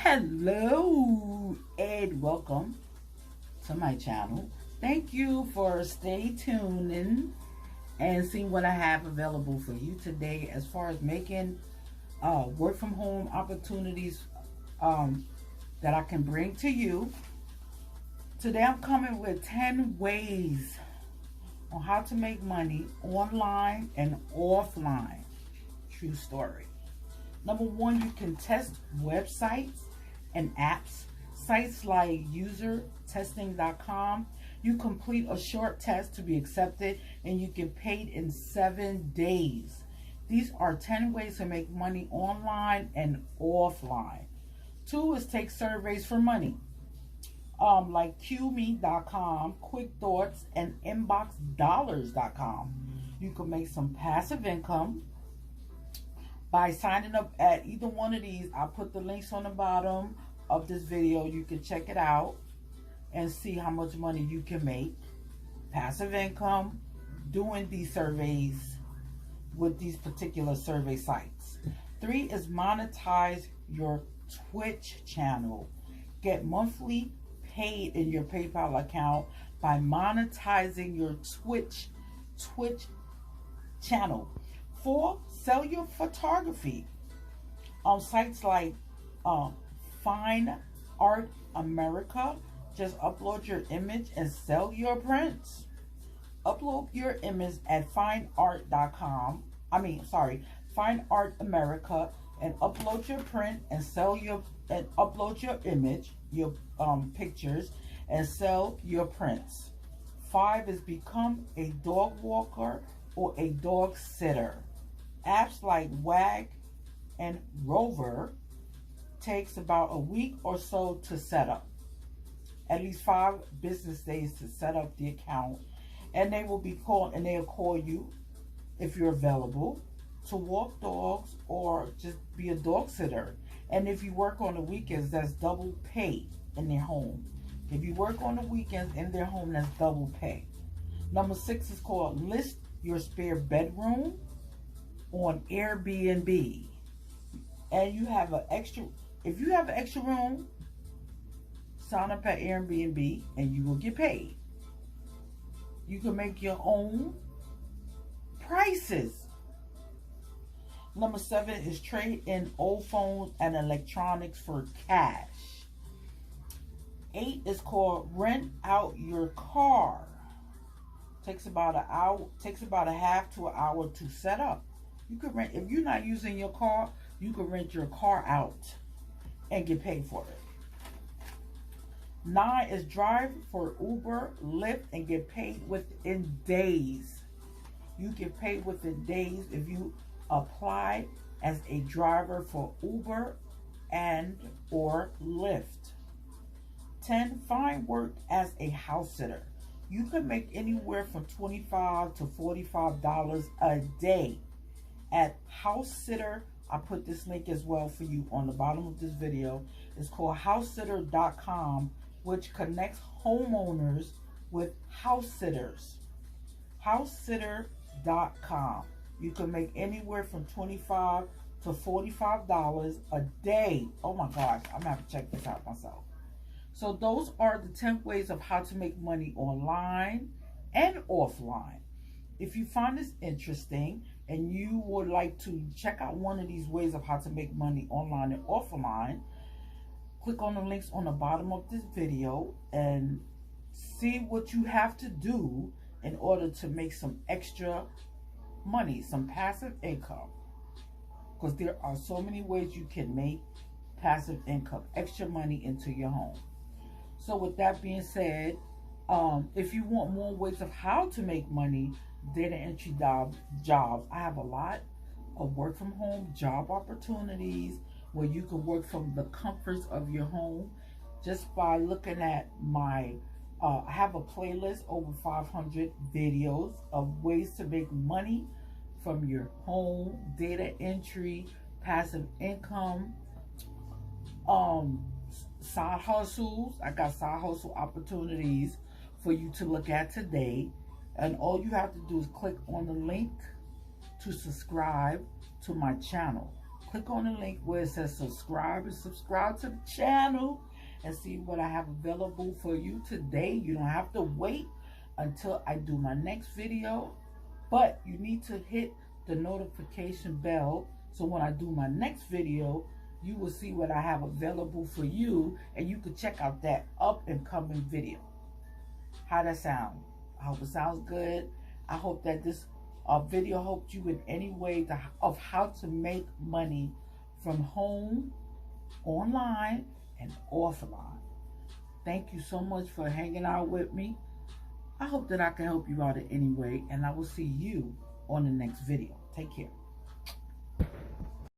Hello and welcome to my channel. Thank you for stay tuning and seeing what I have available for you today as far as making work from home opportunities that I can bring to you. Today I'm coming with 10 ways on how to make money online and offline. True story. Number one, you can test websites and apps. Sites like usertesting.com. You complete a short test to be accepted and you get paid in 7 days. These are 10 ways to make money online and offline. 2 is take surveys for money. Like QMe.com, Quick Thoughts, and InboxDollars.com. You can make some passive income by signing up at either one of these. I'll put the links on the bottom of this video. You can check it out and see how much money you can make. Passive income doing these surveys with these particular survey sites. 3 is monetize your Twitch channel. Get monthly paid in your PayPal account by monetizing your Twitch channel. 4, sell your photography on sites like Fine Art America. Just upload your image and sell your prints. Upload your image at fineart.com. Fine Art America, and upload your print and upload your image, your pictures, and sell your prints. 5 is become a dog walker or a dog sitter. Apps like Wag and Rover takes about a week or so to set up. At least 5 business days to set up the account, and they'll call you if you're available to walk dogs or just be a dog sitter. And if you work on the weekends, that's double pay in their home. If you work on the weekends in their home, that's double pay. Number 6 is called list your spare bedroom on Airbnb. And you have if you have an extra room, sign up at Airbnb and you will get paid. You can make your own prices. Number 7 is trade in old phones and electronics for cash. 8 is called rent out your car. Takes about a half to an hour to set up. You could rent, if you're not using your car, you can rent your car out and get paid for it. 9 is drive for Uber, Lyft, and get paid within days. You get paid within days if you apply as a driver for Uber and or Lyft. 10, find work as a house sitter. You can make anywhere from $25 to $45 a day at House Sitter. I put this link as well for you on the bottom of this video. It's called housesitter.com, which connects homeowners with house sitters. Housesitter.com. You can make anywhere from $25 to $45 a day. Oh my gosh, I'm gonna have to check this out myself. So those are the 10 ways of how to make money online and offline. If you find this interesting and you would like to check out one of these ways of how to make money online and offline, click on the links on the bottom of this video and see what you have to do in order to make some extra money, some passive income. Because there are so many ways you can make passive income, extra money into your home. So with that being said, if you want more ways of how to make money, data entry jobs, I have a lot of work from home job opportunities where you can work from the comforts of your home just by looking at my I have a playlist, over 500 videos of ways to make money from your home, data entry, passive income, side hustles. I got side hustle opportunities for you to look at today. And all you have to do is click on the link to subscribe to my channel. click on the link where it says subscribe and subscribe to the channel and see what I have available for you today. You don't have to wait until I do my next video, but you need to hit the notification bell so when I do my next video, you will see what I have available for you and you can check out that up and coming video. How that sound? I hope it sounds good. I hope that this video helped you in any way of how to make money from home, online, and offline. Thank you so much for hanging out with me. I hope that I can help you out in any way, and I will see you on the next video. Take care.